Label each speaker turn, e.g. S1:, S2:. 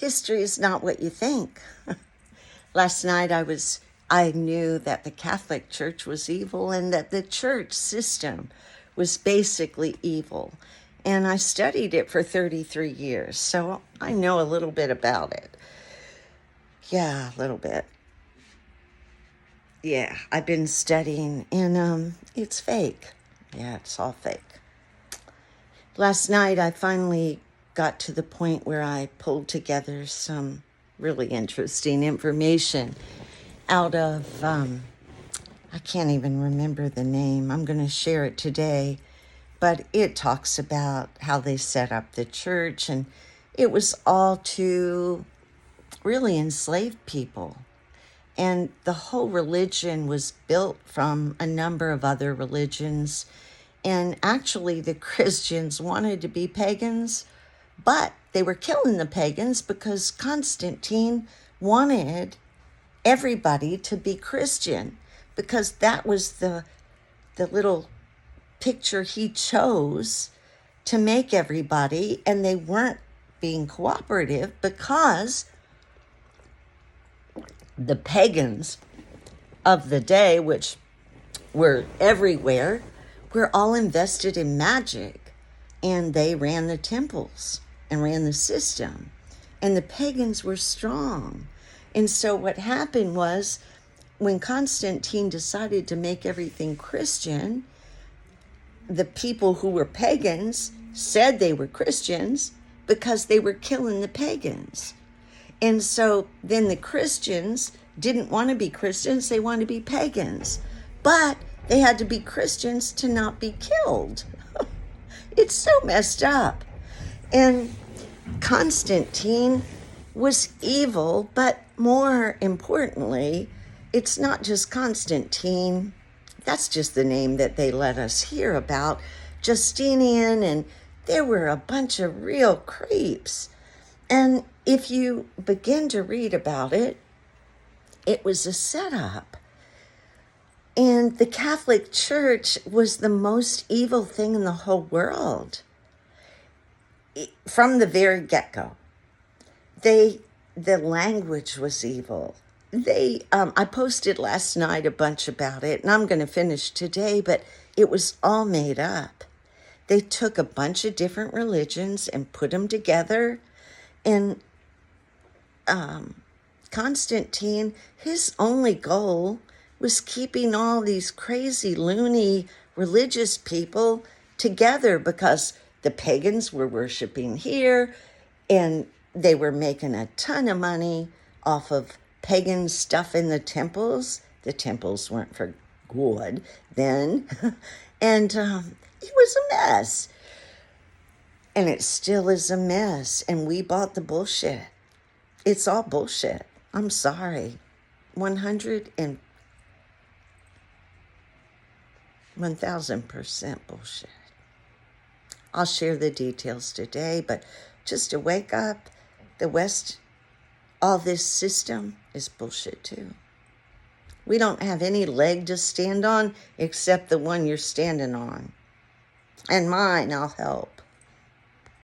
S1: history is not what you think. Last night I knew that the Catholic Church was evil and that the church system was basically evil. And I studied it for 33 years, so I know a little bit about it. Yeah, a little bit. Yeah, I've been studying, and it's fake. Yeah, it's all fake. Last night I finally got to the point where I pulled together some really interesting information out of, I can't even remember the name. I'm going to share it today, but it talks about how they set up the church, and it was all to really enslave people. And the whole religion was built from a number of other religions. And actually, the Christians wanted to be pagans, but they were killing the pagans because Constantine wanted everybody to be Christian, because that was the little picture he chose to make everybody, and they weren't being cooperative because the pagans of the day, which were everywhere, were all invested in magic, and they ran the temples and ran the system, and the pagans were strong. And so what happened was, when Constantine decided to make everything Christian, the people who were pagans said they were Christians because they were killing the pagans. And so then the Christians didn't want to be Christians, they wanted to be pagans. But they had to be Christians to not be killed. It's so messed up. And Constantine was evil, but more importantly, it's not just Constantine. That's just the name that they let us hear about. Justinian, and there were a bunch of real creeps. And if you begin to read about it, it was a setup. And the Catholic Church was the most evil thing in the whole world. From the very get-go. The language was evil. I posted last night a bunch about it, and I'm going to finish today, but it was all made up. They took a bunch of different religions and put them together. And Constantine, his only goal was keeping all these crazy, loony religious people together, because the pagans were worshiping here, and they were making a ton of money off of pagan stuff in the temples. The temples weren't for good then. And it was a mess. And it still is a mess. And we bought the bullshit. It's all bullshit. I'm sorry. 1000% bullshit. I'll share the details today, but just to wake up, the West, all this system is bullshit too. We don't have any leg to stand on except the one you're standing on. And mine, I'll help.